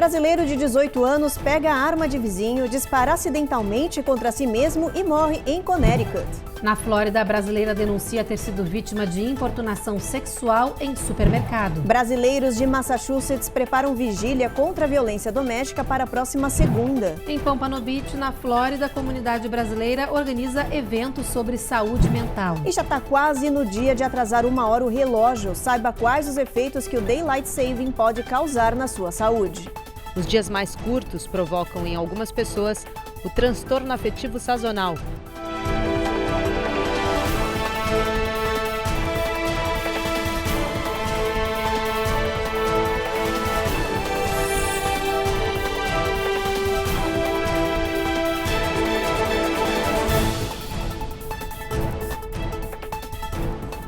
Brasileiro de 18 anos pega a arma de vizinho, dispara acidentalmente contra si mesmo e morre em Connecticut. Na Flórida, a brasileira denuncia ter sido vítima de importunação sexual em supermercado. Brasileiros de Massachusetts preparam vigília contra a violência doméstica para a próxima segunda. Em Pompano Beach, na Flórida, a comunidade brasileira organiza eventos sobre saúde mental. E já está quase no dia de atrasar 1 hora o relógio. Saiba quais os efeitos que o Daylight Saving pode causar na sua saúde. Os dias mais curtos provocam em algumas pessoas o transtorno afetivo sazonal.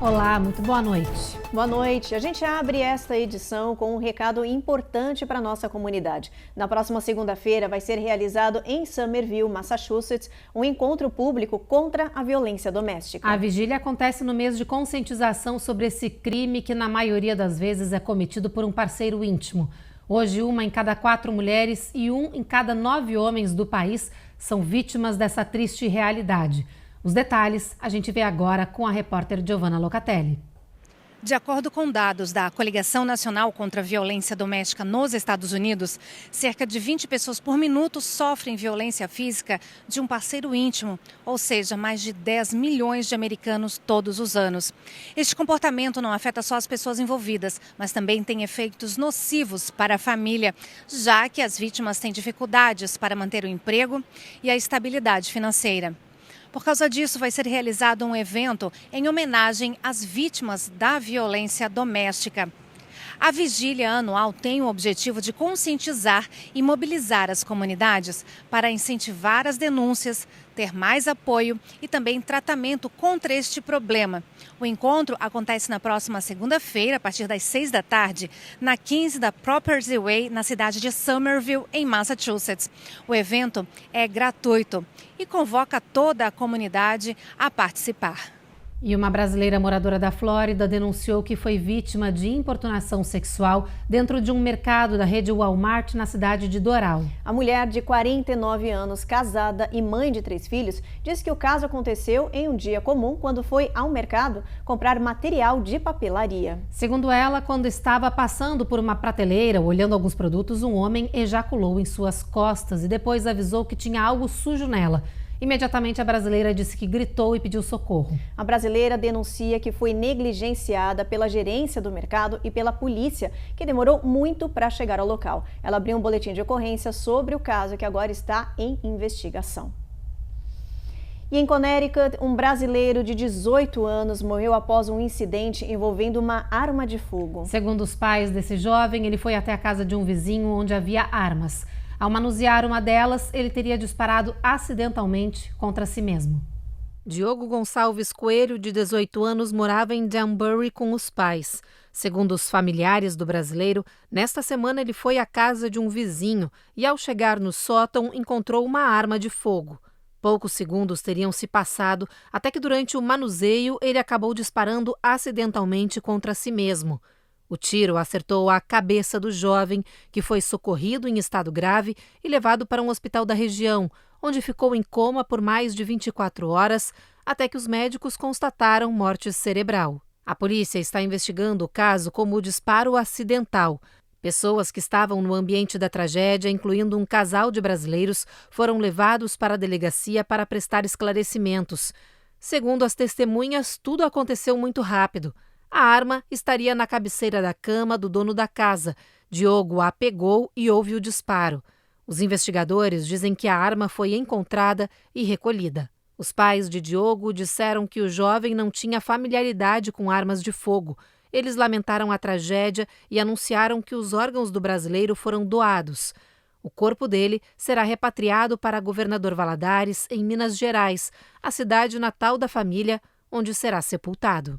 Olá, muito boa noite. Boa noite. A gente abre esta edição com um recado importante para a nossa comunidade. Na próxima segunda-feira vai ser realizado em Somerville, Massachusetts, um encontro público contra a violência doméstica. A vigília acontece no mês de conscientização sobre esse crime que, na maioria das vezes, é cometido por um parceiro íntimo. Hoje, 1 em cada 4 mulheres e 1 em cada 9 homens do país são vítimas dessa triste realidade. Os detalhes a gente vê agora com a repórter Giovanna Locatelli. De acordo com dados da Coligação Nacional contra a Violência Doméstica nos Estados Unidos, cerca de 20 pessoas por minuto sofrem violência física de um parceiro íntimo, ou seja, mais de 10 milhões de americanos todos os anos. Este comportamento não afeta só as pessoas envolvidas, mas também tem efeitos nocivos para a família, já que as vítimas têm dificuldades para manter o emprego e a estabilidade financeira. Por causa disso, vai ser realizado um evento em homenagem às vítimas da violência doméstica. A vigília anual tem o objetivo de conscientizar e mobilizar as comunidades para incentivar as denúncias, ter mais apoio e também tratamento contra este problema. O encontro acontece na próxima segunda-feira, a partir das 6 da tarde, na 15 da Property Way, na cidade de Somerville, em Massachusetts. O evento é gratuito e convoca toda a comunidade a participar. E uma brasileira moradora da Flórida denunciou que foi vítima de importunação sexual dentro de um mercado da rede Walmart na cidade de Doral. A mulher de 49 anos, casada e mãe de 3 filhos, diz que o caso aconteceu em um dia comum quando foi ao mercado comprar material de papelaria. Segundo ela, quando estava passando por uma prateleira, olhando alguns produtos, um homem ejaculou em suas costas e depois avisou que tinha algo sujo nela. Imediatamente, a brasileira disse que gritou e pediu socorro. A brasileira denuncia que foi negligenciada pela gerência do mercado e pela polícia, que demorou muito para chegar ao local. Ela abriu um boletim de ocorrência sobre o caso, que agora está em investigação. E em Connecticut, um brasileiro de 18 anos morreu após um incidente envolvendo uma arma de fogo. Segundo os pais desse jovem, ele foi até a casa de um vizinho onde havia armas. Ao manusear uma delas, ele teria disparado acidentalmente contra si mesmo. Diogo Gonçalves Coelho, de 18 anos, morava em Danbury com os pais. Segundo os familiares do brasileiro, nesta semana ele foi à casa de um vizinho e, ao chegar no sótão, encontrou uma arma de fogo. Poucos segundos teriam se passado até que, durante o manuseio, ele acabou disparando acidentalmente contra si mesmo. O tiro acertou a cabeça do jovem, que foi socorrido em estado grave e levado para um hospital da região, onde ficou em coma por mais de 24 horas, até que os médicos constataram morte cerebral. A polícia está investigando o caso como disparo acidental. Pessoas que estavam no ambiente da tragédia, incluindo um casal de brasileiros, foram levados para a delegacia para prestar esclarecimentos. Segundo as testemunhas, tudo aconteceu muito rápido. A arma estaria na cabeceira da cama do dono da casa. Diogo a pegou e houve o disparo. Os investigadores dizem que a arma foi encontrada e recolhida. Os pais de Diogo disseram que o jovem não tinha familiaridade com armas de fogo. Eles lamentaram a tragédia e anunciaram que os órgãos do brasileiro foram doados. O corpo dele será repatriado para Governador Valadares, em Minas Gerais, a cidade natal da família, onde será sepultado.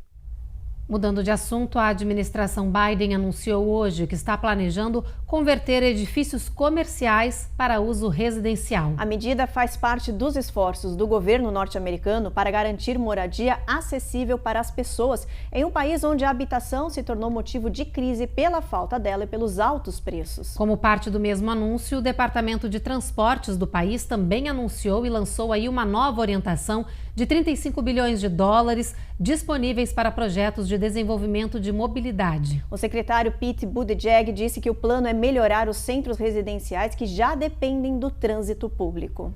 Mudando de assunto, a administração Biden anunciou hoje que está planejando converter edifícios comerciais para uso residencial. A medida faz parte dos esforços do governo norte-americano para garantir moradia acessível para as pessoas em um país onde a habitação se tornou motivo de crise pela falta dela e pelos altos preços. Como parte do mesmo anúncio, o Departamento de Transportes do país também anunciou e lançou aí uma nova orientação de 35 bilhões de dólares disponíveis para projetos de desenvolvimento de mobilidade. O secretário Pete Buttigieg disse que o plano é melhorar os centros residenciais que já dependem do trânsito público.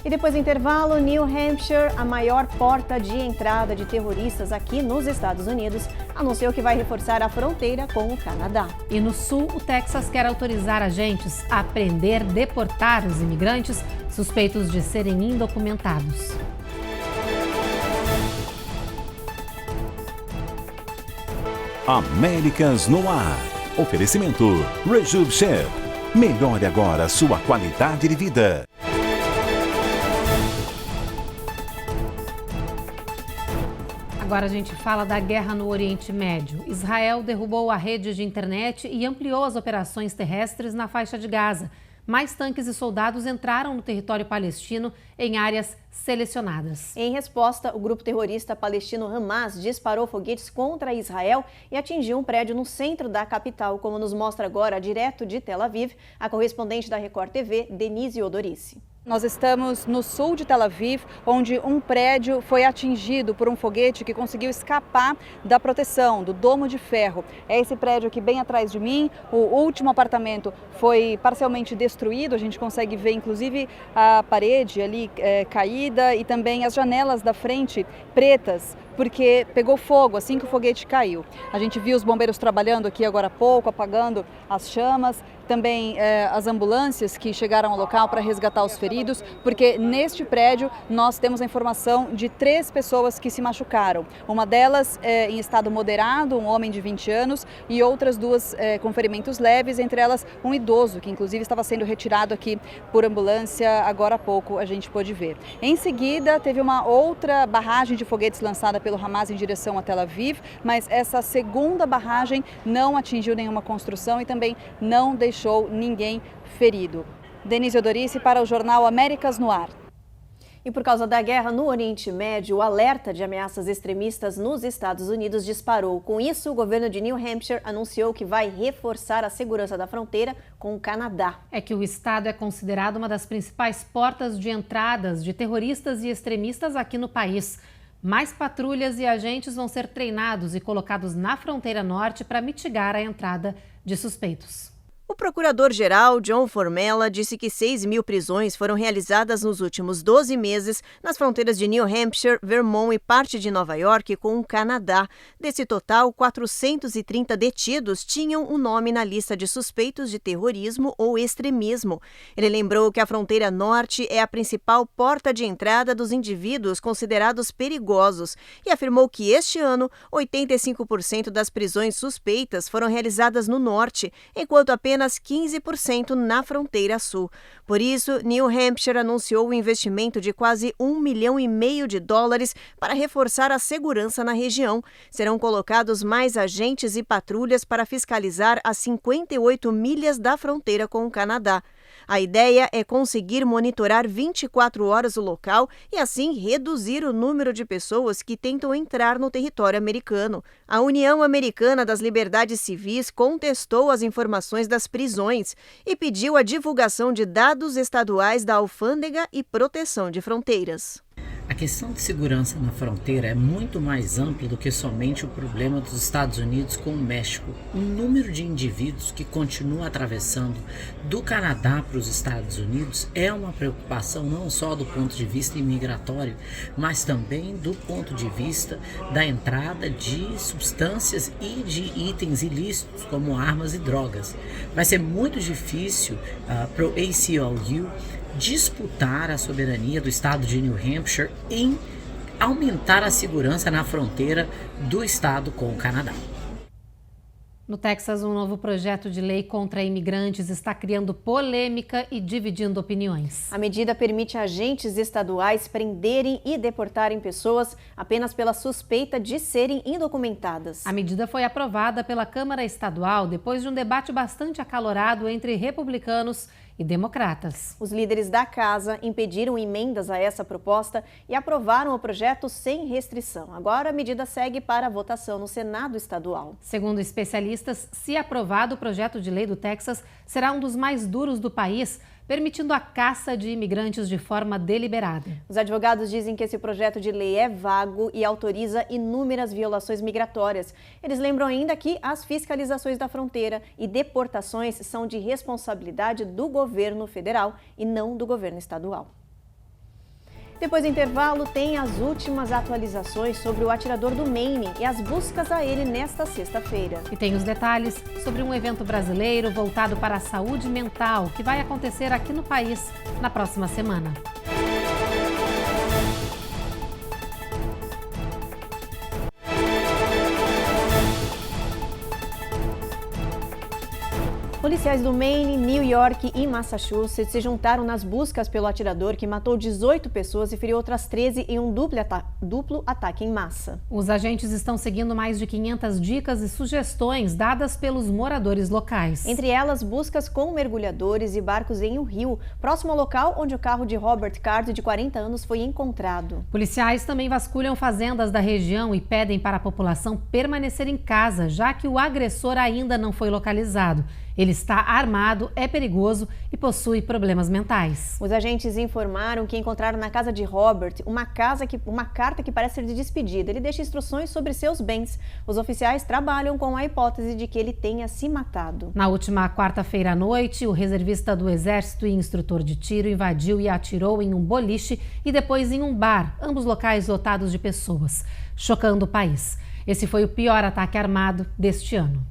E depois do intervalo, New Hampshire, a maior porta de entrada de terroristas aqui nos Estados Unidos, anunciou que vai reforçar a fronteira com o Canadá. E no sul, o Texas quer autorizar agentes a prender, deportar os imigrantes suspeitos de serem indocumentados. Américas no ar. Oferecimento Rejuve Chef. Melhore agora sua qualidade de vida. Agora a gente fala da guerra no Oriente Médio. Israel derrubou a rede de internet e ampliou as operações terrestres na faixa de Gaza. Mais tanques e soldados entraram no território palestino em áreas selecionadas. Em resposta, o grupo terrorista palestino Hamas disparou foguetes contra Israel e atingiu um prédio no centro da capital, como nos mostra agora, direto de Tel Aviv, a correspondente da Record TV, Denise Odorici. Nós estamos no sul de Tel Aviv, onde um prédio foi atingido por um foguete que conseguiu escapar da proteção, do domo de ferro. É esse prédio aqui bem atrás de mim. O último apartamento foi parcialmente destruído. A gente consegue ver, inclusive, a parede ali caída e também as janelas da frente pretas, porque pegou fogo assim que o foguete caiu. A gente viu os bombeiros trabalhando aqui agora há pouco, apagando as chamas. Também as ambulâncias que chegaram ao local para resgatar os feridos, porque neste prédio nós temos a informação de 3 pessoas que se machucaram. Uma delas em estado moderado, um homem de 20 anos, e outras 2 com ferimentos leves, entre elas um idoso, que inclusive estava sendo retirado aqui por ambulância agora há pouco, a gente pôde ver. Em seguida, teve uma outra barragem de foguetes lançada pelo Hamas em direção a Tel Aviv, mas essa segunda barragem não atingiu nenhuma construção e também não deixou ninguém ferido. Denise Odorici para o jornal Américas no Ar. E por causa da guerra no Oriente Médio, o alerta de ameaças extremistas nos Estados Unidos disparou. Com isso, o governo de New Hampshire anunciou que vai reforçar a segurança da fronteira com o Canadá. É que o estado é considerado uma das principais portas de entradas de terroristas e extremistas aqui no país. Mais patrulhas e agentes vão ser treinados e colocados na fronteira norte para mitigar a entrada de suspeitos. O procurador-geral John Formella disse que 6.000 prisões foram realizadas nos últimos 12 meses nas fronteiras de New Hampshire, Vermont e parte de Nova York com o Canadá. Desse total, 430 detidos tinham o nome na lista de suspeitos de terrorismo ou extremismo. Ele lembrou que a fronteira norte é a principal porta de entrada dos indivíduos considerados perigosos e afirmou que este ano, 85% das prisões suspeitas foram realizadas no norte, enquanto apenas 15% na fronteira sul. Por isso, New Hampshire anunciou o investimento de quase $1,5 milhão para reforçar a segurança na região. Serão colocados mais agentes e patrulhas para fiscalizar as 58 milhas da fronteira com o Canadá. A ideia é conseguir monitorar 24 horas o local e, assim, reduzir o número de pessoas que tentam entrar no território americano. A União Americana das Liberdades Civis contestou as informações das prisões e pediu a divulgação de dados estaduais da Alfândega e Proteção de Fronteiras. A questão de segurança na fronteira é muito mais ampla do que somente o problema dos Estados Unidos com o México. O número de indivíduos que continuam atravessando do Canadá para os Estados Unidos é uma preocupação não só do ponto de vista imigratório, mas também do ponto de vista da entrada de substâncias e de itens ilícitos, como armas e drogas. Vai ser muito difícil para o ACLU disputar a soberania do estado de New Hampshire em aumentar a segurança na fronteira do estado com o Canadá. No Texas, um novo projeto de lei contra imigrantes está criando polêmica e dividindo opiniões. A medida permite agentes estaduais prenderem e deportarem pessoas apenas pela suspeita de serem indocumentadas. A medida foi aprovada pela Câmara Estadual depois de um debate bastante acalorado entre republicanos e democratas. Os líderes da casa impediram emendas a essa proposta e aprovaram o projeto sem restrição. Agora a medida segue para a votação no Senado estadual. Segundo especialistas, se aprovado, o projeto de lei do Texas será um dos mais duros do país, permitindo a caça de imigrantes de forma deliberada. Os advogados dizem que esse projeto de lei é vago e autoriza inúmeras violações migratórias. Eles lembram ainda que as fiscalizações da fronteira e deportações são de responsabilidade do governo federal e não do governo estadual. Depois do intervalo, tem as últimas atualizações sobre o atirador do Maine e as buscas a ele nesta sexta-feira. E tem os detalhes sobre um evento brasileiro voltado para a saúde mental que vai acontecer aqui no país na próxima semana. Policiais do Maine, New York e Massachusetts se juntaram nas buscas pelo atirador que matou 18 pessoas e feriu outras 13 em um duplo ataque em massa. Os agentes estão seguindo mais de 500 dicas e sugestões dadas pelos moradores locais. Entre elas, buscas com mergulhadores e barcos em um rio, próximo ao local onde o carro de Robert Card, de 40 anos, foi encontrado. Policiais também vasculham fazendas da região e pedem para a população permanecer em casa, já que o agressor ainda não foi localizado. Ele está armado, é perigoso e possui problemas mentais. Os agentes informaram que encontraram na casa de Robert uma carta que parece ser de despedida. Ele deixa instruções sobre seus bens. Os oficiais trabalham com a hipótese de que ele tenha se matado. Na última quarta-feira à noite, o reservista do Exército e instrutor de tiro invadiu e atirou em um boliche e depois em um bar, ambos locais lotados de pessoas, chocando o país. Esse foi o pior ataque armado deste ano.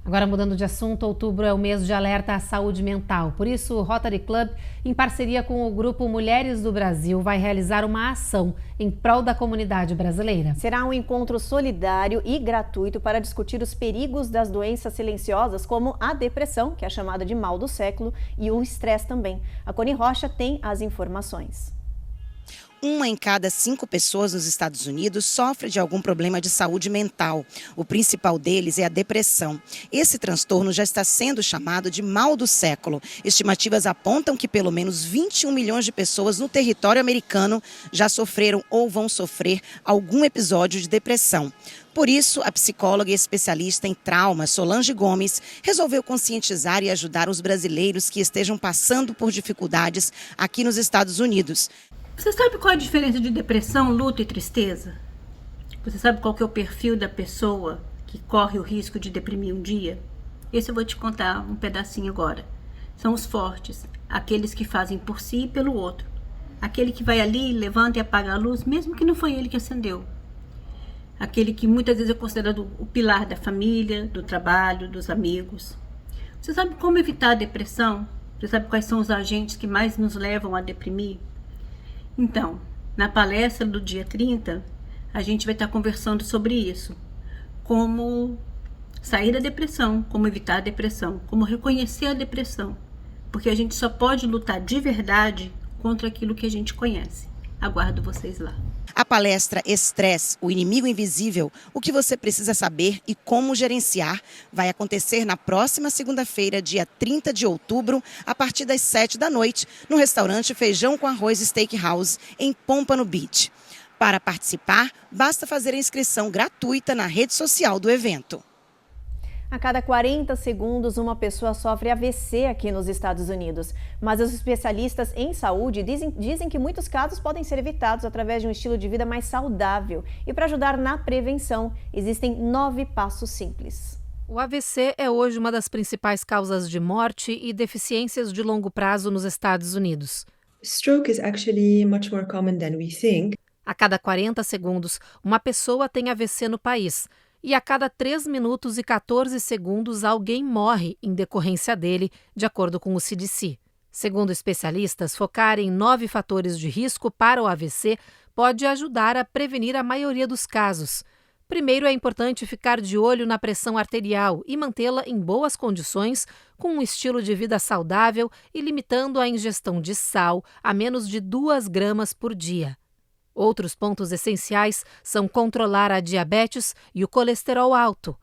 Agora, mudando de assunto, outubro é o mês de alerta à saúde mental. Por isso, o Rotary Club, em parceria com o Grupo Mulheres do Brasil, vai realizar uma ação em prol da comunidade brasileira. Será um encontro solidário e gratuito para discutir os perigos das doenças silenciosas, como a depressão, que é chamada de mal do século, e o estresse também. A Coni Rocha tem as informações. 1 em cada 5 pessoas nos Estados Unidos sofre de algum problema de saúde mental. O principal deles é a depressão. Esse transtorno já está sendo chamado de mal do século. Estimativas apontam que pelo menos 21 milhões de pessoas no território americano já sofreram ou vão sofrer algum episódio de depressão. Por isso, a psicóloga e especialista em trauma, Solange Gomes, resolveu conscientizar e ajudar os brasileiros que estejam passando por dificuldades aqui nos Estados Unidos. Você sabe qual é a diferença de depressão, luto e tristeza? Você sabe qual que é o perfil da pessoa que corre o risco de deprimir um dia? Esse eu vou te contar um pedacinho agora. São os fortes, aqueles que fazem por si e pelo outro. Aquele que vai ali, levanta e apaga a luz, mesmo que não foi ele que acendeu. Aquele que muitas vezes é considerado o pilar da família, do trabalho, dos amigos. Você sabe como evitar a depressão? Você sabe quais são os agentes que mais nos levam a deprimir? Então, na palestra do dia 30, a gente vai estar conversando sobre isso. Como sair da depressão, como evitar a depressão, como reconhecer a depressão. Porque a gente só pode lutar de verdade contra aquilo que a gente conhece. Aguardo vocês lá. A palestra Estresse, o inimigo invisível, o que você precisa saber e como gerenciar, vai acontecer na próxima segunda-feira, dia 30 de outubro, a partir das 7 da noite, no restaurante Feijão com Arroz Steakhouse, em Pompano Beach. Para participar, basta fazer a inscrição gratuita na rede social do evento. A cada 40 segundos, uma pessoa sofre AVC aqui nos Estados Unidos. Mas os especialistas em saúde dizem que muitos casos podem ser evitados através de um estilo de vida mais saudável. E para ajudar na prevenção, existem 9 passos simples. O AVC é hoje uma das principais causas de morte e deficiências de longo prazo nos Estados Unidos. Stroke is actually much more common than we think. A cada 40 segundos, uma pessoa tem AVC no país. E a cada 3 minutos e 14 segundos alguém morre em decorrência dele, de acordo com o CDC. Segundo especialistas, focar em 9 fatores de risco para o AVC pode ajudar a prevenir a maioria dos casos. Primeiro, é importante ficar de olho na pressão arterial e mantê-la em boas condições, com um estilo de vida saudável e limitando a ingestão de sal a menos de 2 gramas por dia. Outros pontos essenciais são controlar a diabetes e o colesterol alto.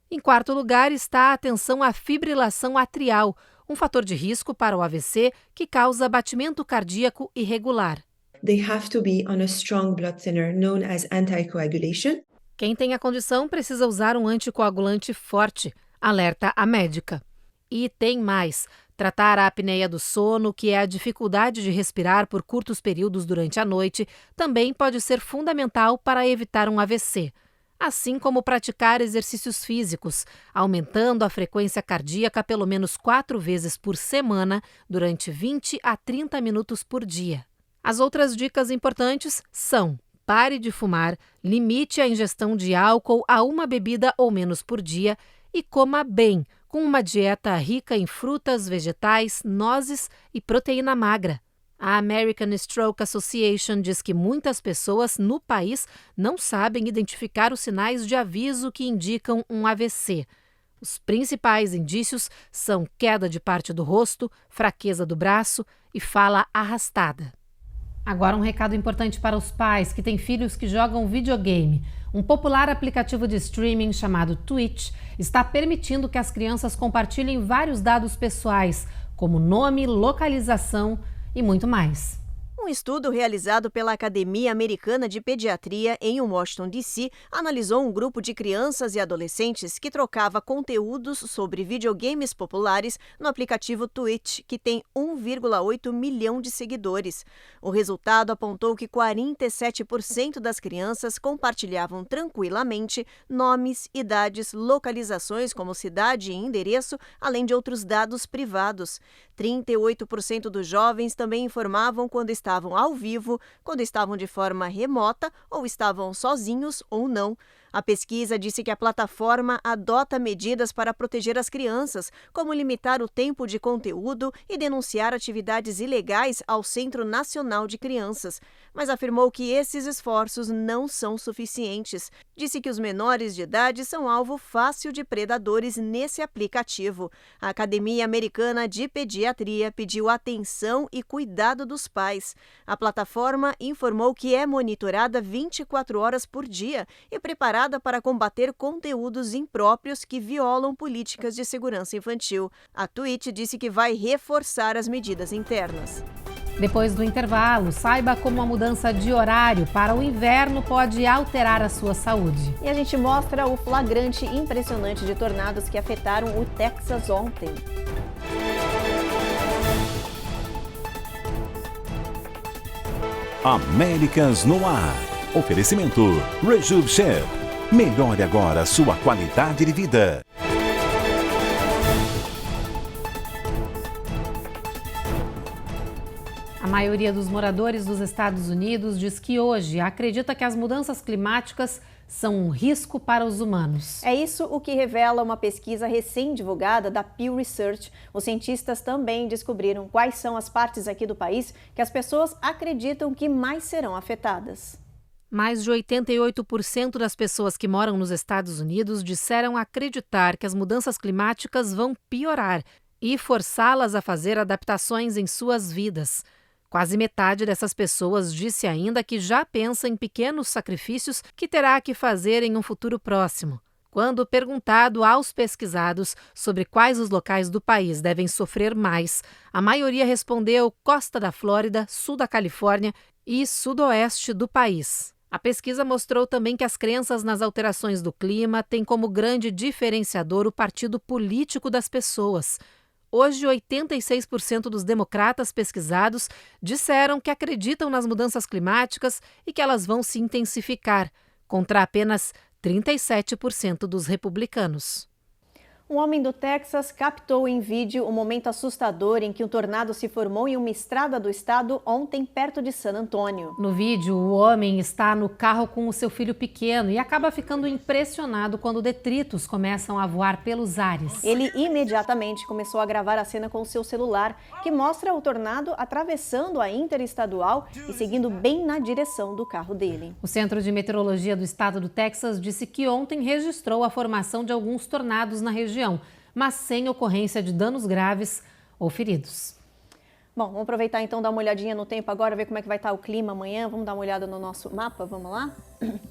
Em quarto lugar está a atenção à fibrilação atrial, um fator de risco para o AVC que causa batimento cardíaco irregular. They have to be on a strong blood thinner known as anticoagulation. Quem tem a condição precisa usar um anticoagulante forte, alerta a médica. E tem mais: tratar a apneia do sono, que é a dificuldade de respirar por curtos períodos durante a noite, também pode ser fundamental para evitar um AVC. Assim como praticar exercícios físicos, aumentando a frequência cardíaca pelo menos 4 vezes por semana, durante 20 a 30 minutos por dia. As outras dicas importantes são: pare de fumar, limite a ingestão de álcool a 1 bebida ou menos por dia e coma bem, com uma dieta rica em frutas, vegetais, nozes e proteína magra. A American Stroke Association diz que muitas pessoas no país não sabem identificar os sinais de aviso que indicam um AVC. Os principais indícios são queda de parte do rosto, fraqueza do braço e fala arrastada. Agora um recado importante para os pais que têm filhos que jogam videogame. Um popular aplicativo de streaming chamado Twitch está permitindo que as crianças compartilhem vários dados pessoais, como nome, localização e muito mais. Um estudo realizado pela Academia Americana de Pediatria em Washington, D.C., analisou um grupo de crianças e adolescentes que trocava conteúdos sobre videogames populares no aplicativo Twitch, que tem 1,8 milhão de seguidores. O resultado apontou que 47% das crianças compartilhavam tranquilamente nomes, idades, localizações como cidade e endereço, além de outros dados privados. 38% dos jovens também informavam quando estavam ao vivo, quando estavam de forma remota ou estavam sozinhos ou não. A pesquisa disse que a plataforma adota medidas para proteger as crianças, como limitar o tempo de conteúdo e denunciar atividades ilegais ao Centro Nacional de Crianças, mas afirmou que esses esforços não são suficientes. Disse que os menores de idade são alvo fácil de predadores nesse aplicativo. A Academia Americana de Pediatria pediu atenção e cuidado dos pais. A plataforma informou que é monitorada 24 horas por dia e preparada para combater conteúdos impróprios que violam políticas de segurança infantil. A Twitch disse que vai reforçar as medidas internas. Depois do intervalo, saiba como a mudança de horário para o inverno pode alterar a sua saúde. E a gente mostra o flagrante impressionante de tornados que afetaram o Texas ontem. Américas no ar. Oferecimento Rejuve Chef. Melhore agora sua qualidade de vida. A maioria dos moradores dos Estados Unidos diz que hoje acredita que as mudanças climáticas são um risco para os humanos. É isso o que revela uma pesquisa recém-divulgada da Pew Research. Os cientistas também descobriram quais são as partes aqui do país que as pessoas acreditam que mais serão afetadas. Mais de 88% das pessoas que moram nos Estados Unidos disseram acreditar que as mudanças climáticas vão piorar e forçá-las a fazer adaptações em suas vidas. Quase metade dessas pessoas disse ainda que já pensa em pequenos sacrifícios que terá que fazer em um futuro próximo. Quando perguntado aos pesquisados sobre quais os locais do país devem sofrer mais, a maioria respondeu costa da Flórida, sul da Califórnia e sudoeste do país. A pesquisa mostrou também que as crenças nas alterações do clima têm como grande diferenciador o partido político das pessoas. Hoje, 86% dos democratas pesquisados disseram que acreditam nas mudanças climáticas e que elas vão se intensificar, contra apenas 37% dos republicanos. Um homem do Texas captou em vídeo o momento assustador em que um tornado se formou em uma estrada do estado ontem, perto de San Antônio. No vídeo, o homem está no carro com o seu filho pequeno e acaba ficando impressionado quando detritos começam a voar pelos ares. Ele imediatamente começou a gravar a cena com o seu celular, que mostra o tornado atravessando a interestadual e seguindo bem na direção do carro dele. O Centro de Meteorologia do estado do Texas disse que ontem registrou a formação de alguns tornados na região, mas sem ocorrência de danos graves ou feridos. Bom, vamos aproveitar então, dar uma olhadinha no tempo agora, ver como é que vai estar o clima amanhã. Vamos dar uma olhada no nosso mapa, vamos lá?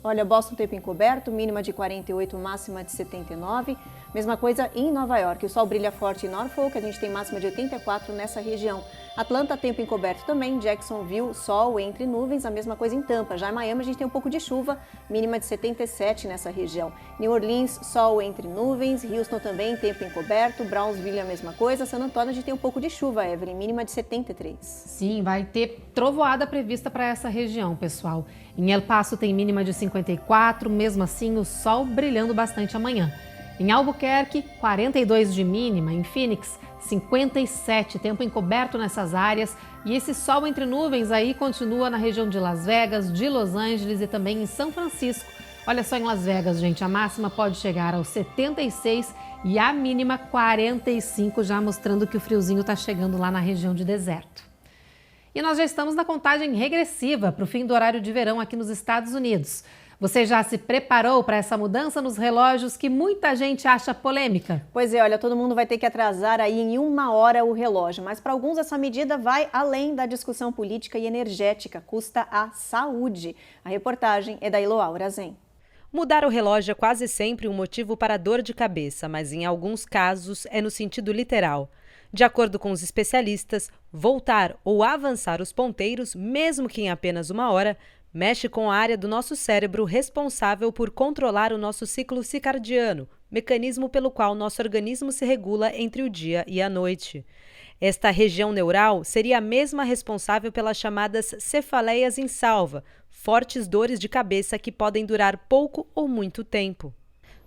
Olha, Boston, tempo encoberto, mínima de 48, máxima de 79. Mesma coisa em Nova York, o sol brilha forte em Norfolk, a gente tem máxima de 84 nessa região. Atlanta, tempo encoberto também, Jacksonville, sol entre nuvens, a mesma coisa em Tampa. Já em Miami a gente tem um pouco de chuva, mínima de 77 nessa região. New Orleans, sol entre nuvens, Houston também, tempo encoberto, Brownsville a mesma coisa, San Antônio a gente tem um pouco de chuva, Evelyn, mínima de 73. Sim, vai ter trovoada prevista para essa região, pessoal. Em El Paso tem mínima de 54, mesmo assim o sol brilhando bastante amanhã. Em Albuquerque, 42 de mínima. Em Phoenix, 57, tempo encoberto nessas áreas. E esse sol entre nuvens aí continua na região de Las Vegas, de Los Angeles e também em São Francisco. Olha só, em Las Vegas, gente, a máxima pode chegar aos 76 e a mínima 45, já mostrando que o friozinho está chegando lá na região de deserto. E nós já estamos na contagem regressiva para o fim do horário de verão aqui nos Estados Unidos. Você já se preparou para essa mudança nos relógios que muita gente acha polêmica? Pois é, olha, todo mundo vai ter que atrasar aí em 1 hora o relógio, mas para alguns essa medida vai além da discussão política e energética, custa a saúde. A reportagem é da Eloá Urazen. Mudar o relógio é quase sempre um motivo para dor de cabeça, mas em alguns casos é no sentido literal. De acordo com os especialistas, voltar ou avançar os ponteiros, mesmo que em apenas 1 hora, mexe com a área do nosso cérebro responsável por controlar o nosso ciclo circadiano, mecanismo pelo qual nosso organismo se regula entre o dia e a noite. Esta região neural seria a mesma responsável pelas chamadas cefaleias em salva, fortes dores de cabeça que podem durar pouco ou muito tempo.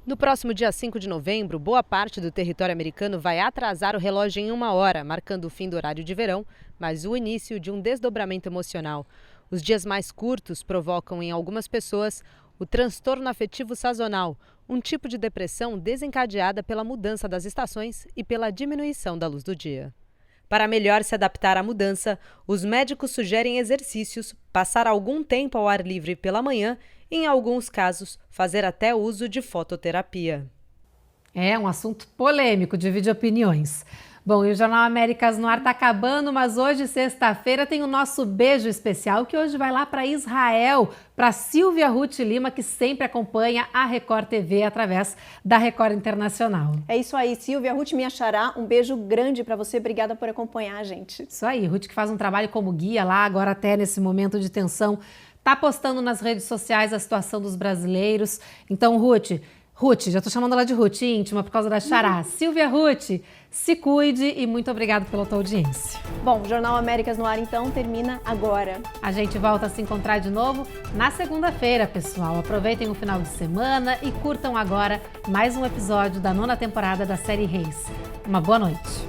No próximo dia 5 de novembro, boa parte do território americano vai atrasar o relógio em 1 hora, marcando o fim do horário de verão, mas o início de um desdobramento emocional. Os dias mais curtos provocam em algumas pessoas o transtorno afetivo sazonal, um tipo de depressão desencadeada pela mudança das estações e pela diminuição da luz do dia. Para melhor se adaptar à mudança, os médicos sugerem exercícios, passar algum tempo ao ar livre pela manhã e, em alguns casos, fazer até uso de fototerapia. É um assunto polêmico, divide opiniões. Bom, e o Jornal Américas no Ar está acabando, mas hoje, sexta-feira, tem o nosso beijo especial, que hoje vai lá para Israel, para Silvia Ruth Lima, que sempre acompanha a Record TV através da Record Internacional. É isso aí, Silvia Ruth, minha xará, um beijo grande para você, obrigada por acompanhar a gente. Isso aí, Ruth que faz um trabalho como guia lá, agora até nesse momento de tensão, está postando nas redes sociais a situação dos brasileiros. Então, Ruth, já estou chamando ela de Ruth íntima por causa da xará. Silvia Ruth, se cuide e muito obrigada pela tua audiência. Bom, o Jornal Américas no Ar, então, termina agora. A gente volta a se encontrar de novo na segunda-feira, pessoal. Aproveitem o final de semana e curtam agora mais um episódio da 9ª temporada da série Reis. Uma boa noite.